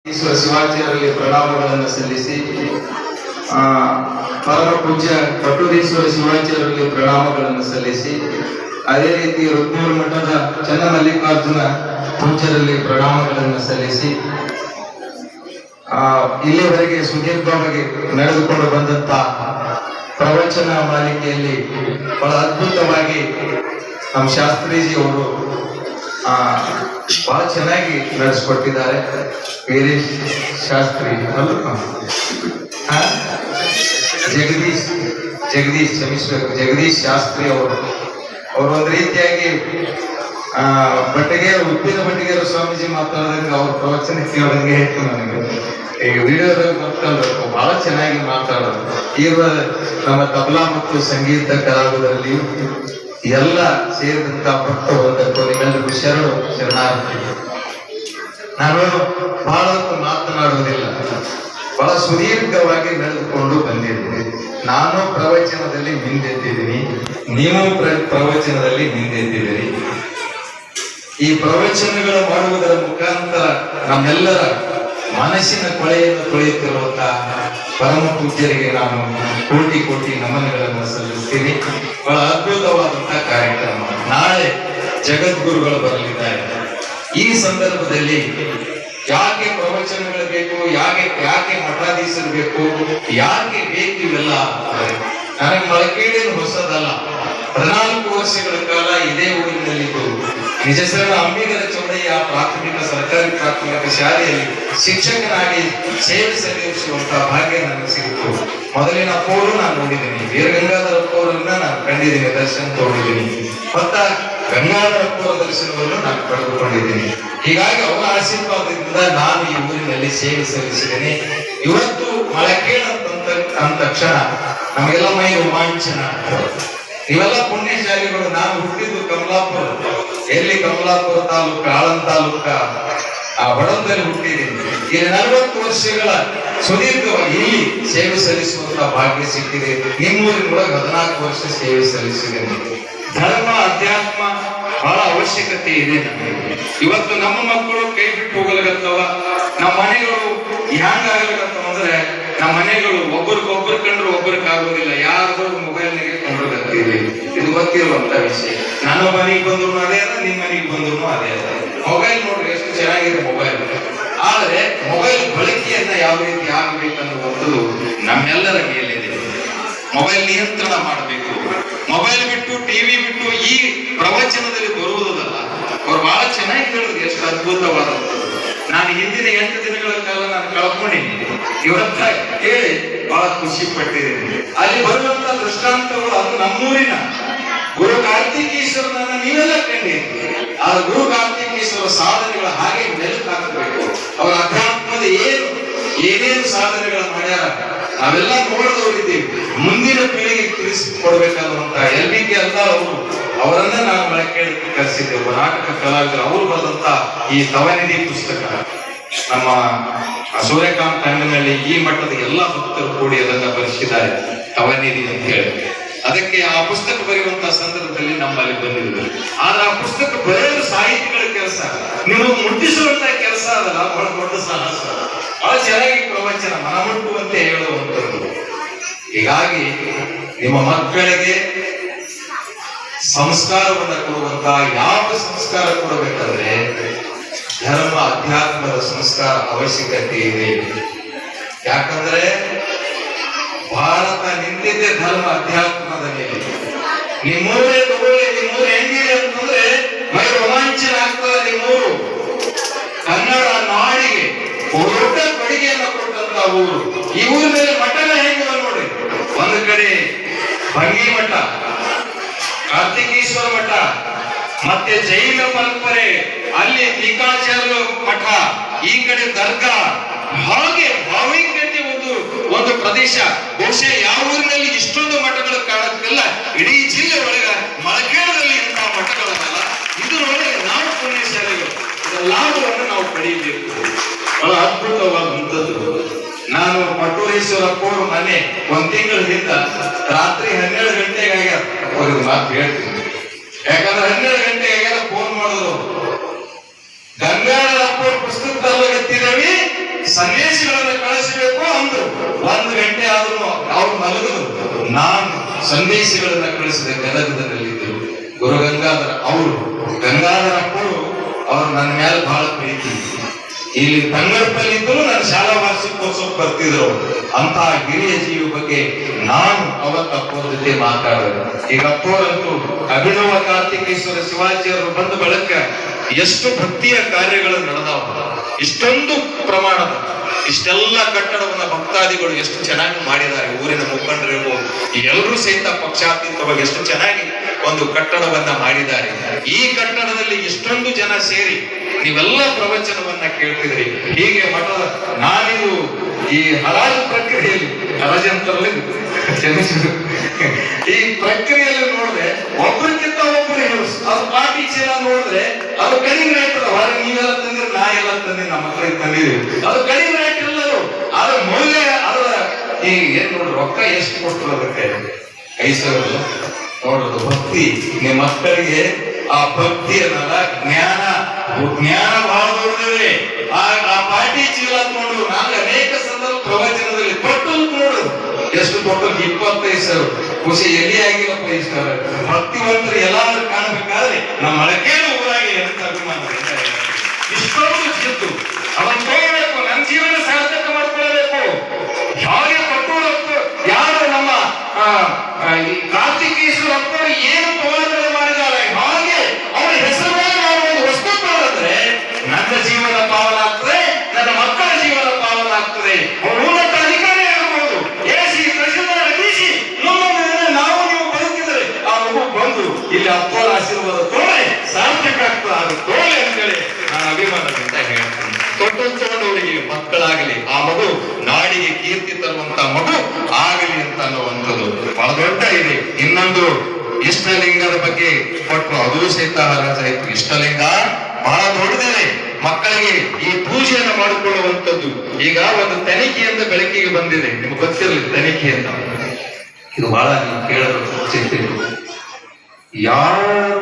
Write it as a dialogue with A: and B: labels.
A: ಈಶ್ವರ ಶಿವಾಚಾರ್ಯರಿಗೆ ಪ್ರಣಾಮಗಳನ್ನು ಸಲ್ಲಿಸಿ ಪರಮ ಪೂಜ್ಯ ಪಟ್ಟೂರೇಶ್ವರ ಶಿವಾಚಾರ್ಯರಿಗೆ ಪ್ರಣಾಮಗಳನ್ನು ಸಲ್ಲಿಸಿ ಅದೇ ರೀತಿ ರುದ್ನೂರು ಮಠದ ಚನ್ನಮಲ್ಲಿಕಾರ್ಜುನ ಪೂಜ್ಯರಲ್ಲಿ ಪ್ರಣಾಮಗಳನ್ನು ಸಲ್ಲಿಸಿ ಇಲ್ಲಿವರೆಗೆ ಸುದೀರ್ಘವಾಗಿ ನಡೆದುಕೊಂಡು ಬಂದಂತ ಪ್ರವಚನ ಮಾಲಿಕೆಯಲ್ಲಿ ಬಹಳ ಅದ್ಭುತವಾಗಿ ನಮ್ಮ ಶಾಸ್ತ್ರೀಜಿ ಅವರು ಬಹಳ ಚೆನ್ನಾಗಿ ನಡೆಸ್ಕೊಟ್ಟಿದ್ದಾರೆ. ವೀರೇಶ್ ಶಾಸ್ತ್ರಿ ಜಗದೀಶ್ ಕ್ಷಮಿಸಬೇಕು, ಜಗದೀಶ್ ಶಾಸ್ತ್ರಿ ಅವರು ಒಂದು ರೀತಿಯಾಗಿ ಉಪ್ಪಿನ ಬಟ್ಟಿಗೆರು ಸ್ವಾಮೀಜಿ ಮಾತಾಡಿದಂಗೆ ಅವ್ರ ಪ್ರವಚನ ಕೇಳೋದಂಗೆ ಹೇಳ್ತು ನನಗೆ. ಈಗ ವಿಡಿಯೋದಾಗ ಗೊತ್ತಲ್ಬೇಕು, ಬಹಳ ಚೆನ್ನಾಗಿ ಮಾತಾಡೋದು. ಇರುವ ನಮ್ಮ ತಬಲಾ ಮತ್ತು ಸಂಗೀತ ಕಲಾವಿದರಲ್ಲಿಯೂ ಎಲ್ಲ ಸೇರಿದಂತ ಭಕ್ತ ಬಂದಕ್ಕೂ ನಿಮ್ಮೆಲ್ಲರಿಗೂ ಶರಣಾರ್ಥಿ. ನಾನು ಬಹಳ ಹೊತ್ತು ಮಾತನಾಡುವುದಿಲ್ಲ, ಬಹಳ ಸುದೀರ್ಘವಾಗಿ ನಡೆದುಕೊಂಡು ಬಂದಿದ್ದೀನಿ. ನಾನು ಪ್ರವಚನದಲ್ಲಿ ಹಿಂದೆದ್ದಿದ್ದೀನಿ, ನೀವು ಪ್ರವಚನದಲ್ಲಿ ಹಿಂದೆದ್ದಿದ್ದೀರಿ. ಈ ಪ್ರವಚನಗಳು ಮಾಡುವುದರ ಮುಖಾಂತರ ನಮ್ಮೆಲ್ಲರ ಮನಸ್ಸಿನ ಕೊಳೆಯನ್ನು ತೊಳೆಯುತ್ತಿರುವಂತಹ ಪರಮ ಪೂಜ್ಯರಿಗೆ ನಾನು ಕೋಟಿ ಕೋಟಿ ನಮನಗಳನ್ನು ಸಲ್ಲಿಸ್ತೀನಿ. ಬಹಳ ಅದ್ಭುತವಾದಂತಹ ಕಾರ್ಯಕ್ರಮ. ನಾಳೆ ಜಗದ್ಗುರುಗಳು ಬರಲಿದ್ದಾರೆ. ಈ ಸಂದರ್ಭದಲ್ಲಿ ಯಾಕೆ ಪ್ರವಚನಗಳು ಬೇಕು, ಯಾಕೆ ಮಠಾಧೀಶರು ಬೇಕು, ಯಾಕೆ ಬೇಕು ಇವೆಲ್ಲ ನನಗೆ ಮಳಕೇಡೇನು ಹೊಸದಲ್ಲ. 14 ವರ್ಷಗಳ ಕಾಲ ಇದೇ ಊರಿನಲ್ಲಿದ್ದು ನಿಜಸರಣ ಅಂಬಿಗರ ಚೌಡಯ್ಯ ಸರ್ಕಾರಿ ಪ್ರಾಥಮಿಕ ಶಾಲೆಯಲ್ಲಿ ಶಿಕ್ಷಕನಾಗಿ ಸೇವೆ ಸಲ್ಲಿಸುವಂತಹ ಭಾಗ್ಯ ನನಗೆ ಸಿಗುತ್ತು. ಮೊದಲಿನ ಅಪ್ಪವರು ನಾನು ನೋಡಿದ್ದೀನಿ, ವೀರಗಂಗಾಧರ ಅಪ್ಪವರನ್ನ ನಾನು ಕಂಡಿದ್ದೀನಿ, ದರ್ಶನ ತಗೊಂಡಿದ್ದೀನಿ. ಮತ್ತ ಗಂಗಾಧರ ಅಪ್ಪವರ ದರ್ಶನವನ್ನು ನಾನು ಪಡೆದುಕೊಂಡಿದ್ದೀನಿ. ಹೀಗಾಗಿ ಅವರ ಆಶೀರ್ವಾದದಿಂದ ನಾನು ಈ ಊರಿನಲ್ಲಿ ಸೇವೆ ಸಲ್ಲಿಸಿದ್ದೇನೆ. ಇವತ್ತು ಮಳಕೇಳ ಅಂದ ತಕ್ಷಣ ನಮಗೆಲ್ಲ ಮೈ ರೋಮಾಂಚನ. ಇವೆಲ್ಲ ಪುಣ್ಯಶಾಲಿಗಳು. ನಾನು ಹುಟ್ಟಿದ್ದು ಕಮಲಾಪುರ, ಎಲ್ಲಿ ಕಮಲಾಪುರ ತಾಲೂಕ, ಆಳಂದ ತಾಲೂಕ ಬಡಂದಲ್ಲಿ ಹುಟ್ಟಿದ್ದೀನಿ. ಈ 40 ವರ್ಷಗಳ ಸುದೀರ್ಘವಾಗಿ ಇಲ್ಲಿ ಸೇವೆ ಸಲ್ಲಿಸುವಂತಹ ಭಾಗ್ಯ ಸಿಕ್ಕಿದೆ. ನಿಮ್ಮೂರಿನೊಳಗೆ 14 ವರ್ಷ ಸೇವೆ ಸಲ್ಲಿಸಿದ್ದೇನೆ. ಧರ್ಮ ಅಧ್ಯಾತ್ಮ ಬಹಳ ಅವಶ್ಯಕತೆ ಇದೆ ನಮಗೆ. ಇವತ್ತು ನಮ್ಮ ಮಕ್ಕಳು ಕೈ ಬಿಟ್ಟು ಹೋಗಲಾಗತ್ತವ. ನಮ್ಮ ಮನೆಗಳು ಹ್ಯಾಂಗಾಗಲಾಗತ್ತವ ಅಂದ್ರೆ, ನಮ್ಮ ಮನೆಗಳು ಒಬ್ಬರಿಗೊಬ್ಬರು ಕಂಡ್ರು ಒಬ್ಬರಿಗಾಗೋದಿಲ್ಲ. ಯಾರು ಮೊಬೈಲ್ನಾಗೆ ಕೊಂಡ್ರಗತ್ತೀವಿ. ಇದು ಗೊತ್ತಿರುವಂತ ವಿಷಯ. ನನ್ನ ಮನೆಗೆ ಬಂದ್ರು ಅದೇ ಅದ, ನಿಮ್ಮ ಮನೆಗೆ ಬಂದ್ರು ಅದೇ ಅದ. ಮೊಬೈಲ್ ನೋಡ್ರಿ ಎಷ್ಟು ಚೆನ್ನಾಗಿದೆ ಮೊಬೈಲ್. ಆದ್ರೆ ಮೊಬೈಲ್ ಬಳಕೆಯನ್ನ ಯಾವ ರೀತಿ ಆಗಬೇಕನ್ನುವುದು ನಮ್ಮೆಲ್ಲರ ಮೇಲಿದೆ. ಮೊಬೈಲ್ ನಿಯಂತ್ರಣ ಮಾಡಬೇಕು. ಮೊಬೈಲ್ ಬಿಟ್ಟು ಟಿವಿ ಬಿಟ್ಟು ಈ ಪ್ರವಚನದಲ್ಲಿ ಬರುವುದಲ್ಲ. ಅವ್ರು ಬಹಳ ಚೆನ್ನಾಗಿ ಹೇಳಿದ್ರು, ಎಷ್ಟು ಅದ್ಭುತವಾದದ್ದು. ನಾನು ಹಿಂದಿನ 8 ದಿನಗಳ ಕಾಲ ನಾನು ಕಳ್ಕೊಂಡಿದ್ದೀನಿ. ಇವತ್ತ ಕೇಳಿ ಬಹಳ ಖುಷಿ ಪಟ್ಟಿದ್ದೀನಿ. ಅಲ್ಲಿ ಬರುವಂತ ದೃಷ್ಟಾಂತಗಳು ಅದು ನಮ್ಮೂರಿನ ಗುರು ಕಾರ್ತಿಕೇಶ್ವರನನ್ನ ನೀವೆಲ್ಲ ಕಂಡಿದ್ದೀರಿ. ಆ ಗುರು ಕಾರ್ತಿಕೇಶ್ವರ ಸಾಧನೆಗಳ ಹಾಗೆ ಮೆಲುಕಾಗಬೇಕು. ಅವರ ಅಧ್ಯಾತ್ಮದ ಏನೇನು ಸಾಧನೆಗಳು ಮಾಡ್ಯಾರ ನಾವೆಲ್ಲ ನೋಡಿದವರಿದ್ದೀವಿ. ಮುಂದಿನ ಪೀಳಿಗೆಗೆ ತಿಳಿಸಿಕೊಡ್ಬೇಕಾದಂತ LBK ಅಲ್ಲ ಅವರನ್ನ ನಾವು ಮಳಕೇಳಕ್ಕೆ ಕರೆಸಿದ್ದೇವೆ. ನಾಟಕ ಕಲಾವಿದರು ಅವರು ಬರೆದಂತ ಈ ತವನಿಧಿ ಪುಸ್ತಕ ನಮ್ಮ ಸೂರ್ಯಕಾಂತ್ ಅಂಗನಲ್ಲಿ ಈ ಮಟ್ಟದ ಎಲ್ಲಾ ಭಕ್ತರು ಕೂಡಿ ಅದನ್ನ ಬರೆಸಿದ್ದಾರೆ, ತವನಿಧಿ ಅಂತ ಹೇಳಿ. ಅದಕ್ಕೆ ಆ ಪುಸ್ತಕ ಬರೆಯುವಂತಹ ಸಂದರ್ಭದಲ್ಲಿ ನಮ್ಮಲ್ಲಿ ಬಂದಿದ್ರು. ಆದ್ರೆ ಆ ಪುಸ್ತಕ ಬರೆಯಲು ಸಾಹಿತಿಗಳ ಕೆಲಸ, ನೀವು ಮುಟ್ಟಿಸುವಂತಹ ಕೆಲಸ ಅದಲ್ಲ, ಬಹಳ ದೊಡ್ಡ ಸಾಹಸ. ಬಹಳ ಚೆನ್ನಾಗಿ ಪ್ರವಚನ ಮನಮುಟ್ಟುವಂತೆ ಹೇಳುವಂಥದ್ದು. ಹೀಗಾಗಿ ನಿಮ್ಮ ಮಕ್ಕಳಿಗೆ ಸಂಸ್ಕಾರವನ್ನು ಕೊಡುವಂತ ಯಾವ ಸಂಸ್ಕಾರ ಕೊಡಬೇಕಾದ್ರೆ ಧರ್ಮ ಅಧ್ಯಾತ್ಮದ ಸಂಸ್ಕಾರ ಅವಶ್ಯಕತೆ ಇದೆ. ಯಾಕಂದ್ರೆ ಭಾರತ ನಿಂತಿದ್ದೆ ಧರ್ಮ ಅಧ್ಯಾತ್ಮದ ಮೇಲೆ. ನಿಮ್ಮೂರೇ ತಗೊಳ್ಳಿ, ನಿಮ್ಮೂರು ಹೆಂಗಿದೆ ಅಂತಂದ್ರೆ ಮೈ ರೋಮಾಂಚನ ಆಗ್ತದೆ. ನಿಮ್ಮೂರು ಕನ್ನಡ ನಾಡಿಗೆ ದೊಡ್ಡ ಕೊಡುಗೆಯನ್ನು ಕೊಟ್ಟಂತ ಊರು. ಈ ಊರ ಮೇಲೆ ಮಠನ ಹೆಂಗಿವ ನೋಡಿ. ಒಂದು ಕಡೆ ಭಂಗಿ ಮಠ, ಕಾರ್ತಿಕೇಶ್ವರ ಮಠ, ಮತ್ತೆ ಜೈನ ಪರಂಪರೆ, ಅಲ್ಲಿ ಟೀಕಾಚಾರ್ಯ ಮಠ, ಈ ಕಡೆ ದರ್ಗಾ, ಹಾಗೆ ಭಾವೈಕ್ಯತೆ ಒಂದು ಪ್ರದೇಶ. ಬಹುಶಃ ಯಾವ ಊರಿನಲ್ಲಿ ಇಷ್ಟೊಂದು ಮಠಗಳು ಕಾಣುತ್ತಿಲ್ಲ. ಇಡೀ ಜಿಲ್ಲೆ ಒಳಗ ಮಳಕೇಳದಲ್ಲಿ ಇಂತಹ ಮಠಗಳಲ್ಲ. ಇದರೊಳಗೆ ನಾವು ಪುಣ್ಯಶಾಲಿಗಳು, ಲಾಭವನ್ನು ನಾವು ಪಡೆಯಬೇಕು. ಬಹಳ ಅದ್ಭುತವಾದಂಥದ್ದು. ನಾನು ಪಟ್ಟೂರೇಶ್ವರಪ್ಪ ಅವ್ರ ಮನೆ 1 ತಿಂಗಳ ಹಿಂದ ರಾತ್ರಿ 12 ಗಂಟೆಗೆ ಆಗ್ಯಾರ. ಅವ್ರಿಗೆ ಮಾತು ಹೇಳ್ತೀನಿ, ಯಾಕಂದ್ರೆ 12 ಗಂಟೆಗೆ ಆಗ್ಯಾರ. ಫೋನ್ ಮಾಡಿದ್ರು, ಗಂಗಾಧರಪ್ಪ ಪುಸ್ತಕ ತರಲಾಗತ್ತಿದ್ದೇವೆ, ಸಂದೇಶಗಳನ್ನು ಕಳಿಸಬೇಕು ಅಂದ್ರು. 1 ಗಂಟೆ ಆದ್ರೂ ಅವ್ರು ಮಲಗದು. ನಾನು ಸಂದೇಶಗಳನ್ನ ಕಳಿಸಿದ ಗದಗದಲ್ಲಿದ್ದರು. ಗುರು ಗಂಗಾಧರ ಅವರು, ಗಂಗಾಧರ ಅಪ್ಪರು ಅವ್ರು ನನ್ನ ಮೇಲೆ ಬಹಳ ಪ್ರೀತಿ. ಇಲ್ಲಿ ತಂಗಡಪಲ್ಲಿದ್ದರು ನನ್ನ ಶಾಲಾ ವಾರ್ಷಿಕೋತ್ಸವ ಬರ್ತಿದ್ರು. ಅಂತಹ ಹಿರಿಯ ಜೀವಿ ಬಗ್ಗೆ ನಾನು ಅವತ್ತ ಅಪ್ಪರ ಜೊತೆ ಮಾತಾಡಿದೆ. ಈಗ ಅಪ್ಪವರಂತೂ ಅಭಿನವ ಕಾರ್ತಿಕೇಶ್ವರ ಶಿವಾಜಿಯವರು ಬಂದ ಬಳಿಕ ಎಷ್ಟು ಭಕ್ತಿಯ ಕಾರ್ಯಗಳು ನಡೆದಾವ. ಇಷ್ಟೊಂದು ಪ್ರಮಾಣದ ಇಷ್ಟೆಲ್ಲ ಕಟ್ಟಡವನ್ನ ಭಕ್ತಾದಿಗಳು ಎಷ್ಟು ಚೆನ್ನಾಗಿ ಮಾಡಿದ್ದಾರೆ. ಊರಿನ ಮುಖಂಡರಿರ್ಬೋದು, ಎಲ್ಲರೂ ಸಹಿತ ಪಕ್ಷಾತೀತವಾಗಿ ಎಷ್ಟು ಚೆನ್ನಾಗಿ ಒಂದು ಕಟ್ಟಡವನ್ನ ಮಾಡಿದ್ದಾರೆ. ಈ ಕಟ್ಟಡದಲ್ಲಿ ಇಷ್ಟೊಂದು ಜನ ಸೇರಿ ನೀವೆಲ್ಲ ಪ್ರವಚನವನ್ನ ಕೇಳ್ತಿದ್ರಿ. ಹೀಗೆ ಮಠದ ನಾನಿದು ಈ ಹರಾಜು ಪ್ರಕ್ರಿಯೆಯಲ್ಲಿ, ಹರಾಜಂತರಲ್ಲಿ ಈ ಪ್ರಕ್ರಿಯೆಯಲ್ಲಿ ನೋಡಿದ್ರೆ ಒಬ್ಬರಿಗಿಂತ ಒಬ್ಬರು ಅದು ಪಾಟಿ ಚೀಲ ನೋಡಿದ್ರೆ ಅದು ಕಡಿಮೆ ಇರ್ತದ. ಹೊರಗೆ ನೀವೆಲ್ಲ ತಂದಿರಿ, ನಾ ಎಲ್ಲ ತಂದಿ, ನಮ್ಮ ಮಕ್ಕಳಿಗೆ ತಂದಿರಿ, ಅದು ಕಡಿಮೆ ರೇಟ್ ಇರಲ್ಲ. ಅದ್ರ ಮೌಲ್ಯ, ಅದರ ಈ ಏನ್ ನೋಡ್ರಿ ರೊಕ್ಕ ಎಷ್ಟು ಕೊಟ್ಟರು ಅದಕ್ಕೆ 5,000 ನೋಡೋದು. ಭಕ್ತಿ ನಿಮ್ಮ ಮಕ್ಕಳಿಗೆ ಆ ಭಕ್ತಿ ಅನ್ನಲ್ಲ, ಜ್ಞಾನ ಬಹಳ ದೊಡ್ಡದಿದೆ. ಆ ಪಾಟಿ ಚೀಲ ನೋಡು. ನಾನು ಅನೇಕ ಸಂದರ್ಭ ಪ್ರವಚನದಲ್ಲಿ ತೊಟ್ಟಲ್ ನೋಡು, ಎಷ್ಟು ತೊಟ್ಟಲ್ 25,000. ಖುಷಿ ಎಲ್ಲಿ ಆಗಿಲ್ಲಪ್ಪ ಇಷ್ಟ. ಭಕ್ತಿವಂತರು ಎಲ್ಲಾದ್ರೂ ಕಾಣಬೇಕಾದ್ರೆ ನಮ್ಮ ಮಳಕೇನು ಊರಾಗಿ ಅಂತ ಅಭಿಮಾನ. ಇಷ್ಟೊಂದು ಜಿದ್ದು ಅದನ್ನು ತೋರಬೇಕು, ನನ್ನ ಜೀವನ ಸಾರ್ಥಕ ಮಾಡ್ಕೊಳ್ಬೇಕು. ಹಾಗೆ ಕೊಟ್ಟೂರಪ್ಪ ಯಾರು ನಮ್ಮ ಕಾರ್ತಿಕೇಶ್ವರ ಅಪ್ಪರು ಏನು ಪವಾಡಗಳು ಮಾಡಿದ್ದಾರೆ, ಹಾಗೆ ಅವರ ಹೆಸರು ನಾವು ಒಂದು ವಸ್ತು ಮಾಡಿದ್ರೆ ನನ್ನ ಜೀವನ ಪಾವನ ಆಗ್ತದೆ, ನನ್ನ ಮಕ್ಕಳ ಜೀವನ ಪಾವನ ಆಗ್ತದೆ. ಅವರು ಉನ್ನತ ಅಧಿಕಾರಿ ಆಗಬಹುದು, ಎಸಿ ತಹಶೀಲ್ದಾರ್ ಡಿಸಿ, ನಾವು ನೀವು ಬದುಕಿದ್ರೆ ಆ ಮಗು ಬಂದು ಇಲ್ಲಿ ಅಪ್ಪರ ಆಶೀರ್ವಾದ ತೋಳೆ ಸಾರ್ಥಕ ಆಗ್ತದೆ. ಅದು ತೋಳೆ ಅಂತೇಳಿ ನಾನು ಅಭಿಮಾನದಿಂದ ಹೇಳ್ತೀನಿ. ತೊಟ್ಟೊಂಚವನವರಿಗೆ ಮಕ್ಕಳಾಗಲಿ, ಆ ಮಗು ನಾಡಿಗೆ ಕೀರ್ತಿ ತರುವಂತ ಮಗು ಆಗಲಿ ಅಂತ ಅನ್ನುವಂಥದ್ದು ಬಹಳ ದೊಡ್ಡ ಇದೆ. ಇನ್ನೊಂದು ಇಷ್ಟಲಿಂಗದ ಬಗ್ಗೆ ಕೊಟ್ಟರು, ಅದು ಸಹಿತ ಹರಾಜಾಯ್ತು. ಇಷ್ಟಲಿಂಗ ಬಹಳ ದೊಡ್ಡದಿದೆ. ಮಕ್ಕಳಿಗೆ ಈ ಪೂಜೆಯನ್ನು ಮಾಡಿಕೊಳ್ಳುವಂಥದ್ದು ಈಗ ಒಂದು ತನಿಖೆಯಿಂದ ಬೆಳಕಿಗೆ ಬಂದಿದೆ. ನಿಮ್ಗೆ ಗೊತ್ತಿರಲಿ ತನಿಖೆ ಅಂತ. ಇದು ಬಹಳ ನೀವು ಕೇಳಲು ಯಾರು